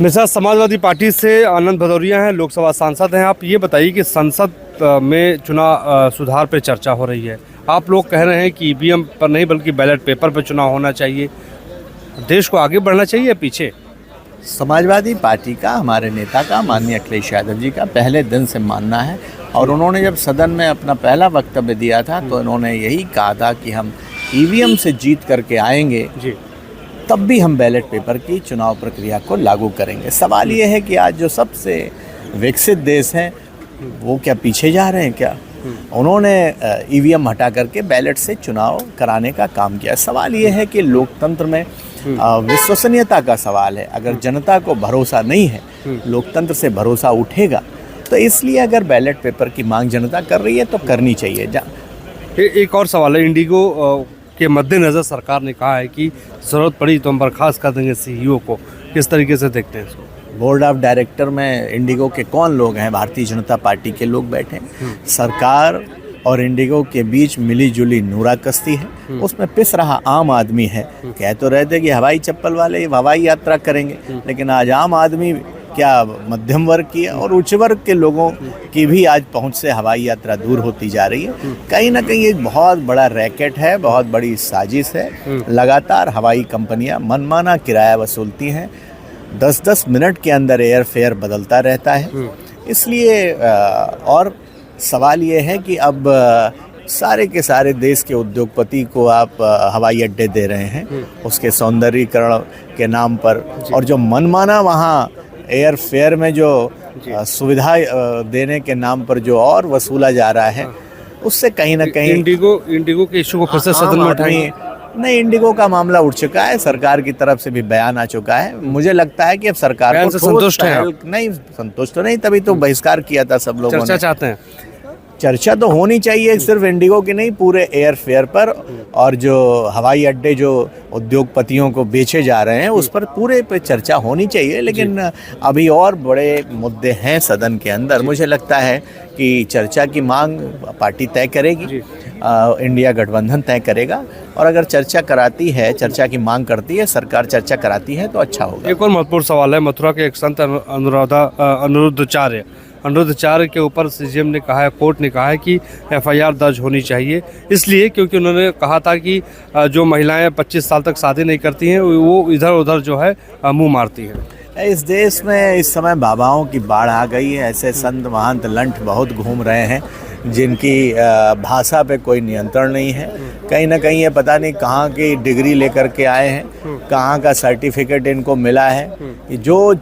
मेरे साथ समाजवादी पार्टी से आनंद भदौरिया हैं, लोकसभा सांसद हैं। आप ये बताइए कि संसद में चुनाव सुधार पर चर्चा हो रही है। आप लोग कह रहे हैं कि ईवीएम पर नहीं बल्कि बैलेट पेपर पर चुनाव होना चाहिए। देश को आगे बढ़ना चाहिए या पीछे? समाजवादी पार्टी का, हमारे नेता का, माननीय अखिलेश यादव जी का पहले दिन से मानना है और उन्होंने जब सदन में अपना पहला वक्तव्य दिया था तो उन्होंने यही कहा था कि हम ईवीएम से जीत करके आएंगे जी, तब भी हम बैलेट पेपर की चुनाव प्रक्रिया को लागू करेंगे। सवाल ये है कि आज जो सबसे विकसित देश हैं वो क्या पीछे जा रहे हैं क्या? उन्होंने ईवीएम हटा करके बैलेट से चुनाव कराने का काम किया। सवाल ये है कि लोकतंत्र में विश्वसनीयता का सवाल है। अगर जनता को भरोसा नहीं है, लोकतंत्र से भरोसा उठेगा, तो इसलिए अगर बैलेट पेपर की मांग जनता कर रही है तो करनी चाहिए। एक और सवाल है, इंडिगो के मद्देनज़र सरकार ने कहा है कि ज़रूरत पड़ी तो हम बर्खास्त कर देंगे सीईओ को। किस तरीके से देखते हैं इसको? बोर्ड ऑफ डायरेक्टर में इंडिगो के कौन लोग हैं? भारतीय जनता पार्टी के लोग बैठे हैं। सरकार और इंडिगो के बीच मिली जुली नूरा कश्ती है, उसमें पिस रहा आम आदमी है। कह तो रहे थे कि हवाई चप्पल वाले हवाई यात्रा करेंगे, लेकिन आज आम आदमी क्या, मध्यम वर्ग की और उच्च वर्ग के लोगों की भी आज पहुंच से हवाई यात्रा दूर होती जा रही है। कहीं ना कहीं एक बहुत बड़ा रैकेट है, बहुत बड़ी साजिश है। लगातार हवाई कंपनियां मनमाना किराया वसूलती हैं। 10-10 मिनट के अंदर एयर फेयर बदलता रहता है। इसलिए और सवाल ये है कि अब सारे के सारे देश के उद्योगपति को आप हवाई अड्डे दे रहे हैं उसके सौंदर्यीकरण के नाम पर, और जो मनमाना वहाँ एयर फेयर में जो सुविधा देने के नाम पर जो और वसूला जा रहा है, उससे कहीं ना कहीं इंडिगो के इशू को फिर से सदन में उठाएंगे? नहीं, इंडिगो का मामला उठ चुका है, सरकार की तरफ से भी बयान आ चुका है। मुझे लगता है कि अब सरकार को संतुष्ट है? नहीं, संतुष्ट तो नहीं, तभी तो बहिष्कार किया था सब लोगों ने। चर्चा चाहते हैं? चर्चा तो होनी चाहिए, सिर्फ इंडिगो की नहीं, पूरे एयर फेयर पर, और जो हवाई अड्डे जो उद्योगपतियों को बेचे जा रहे हैं उस पर पूरे पे चर्चा होनी चाहिए। लेकिन अभी और बड़े मुद्दे हैं सदन के अंदर। मुझे लगता है कि चर्चा की मांग पार्टी तय करेगी, इंडिया गठबंधन तय करेगा, और अगर चर्चा कराती है, चर्चा की मांग करती है सरकार, चर्चा कराती है तो अच्छा होगा। एक और महत्वपूर्ण सवाल है, मथुरा के एक संत अनुरुद्धाचार्य के ऊपर सीजेएम ने कहा है, कोर्ट ने कहा है कि एफआईआर दर्ज होनी चाहिए, इसलिए क्योंकि उन्होंने कहा था कि जो महिलाएं 25 साल तक शादी नहीं करती हैं वो इधर उधर जो है मुंह मारती हैं। इस देश में इस समय बाबाओं की बाढ़ आ गई है। ऐसे संत महंत लंठ बहुत घूम रहे हैं जिनकी भाषा पे कोई नियंत्रण नहीं है। कहीं ना कहीं ये पता नहीं कहाँ की डिग्री लेकर के आए हैं, कहाँ का सर्टिफिकेट इनको मिला है। जो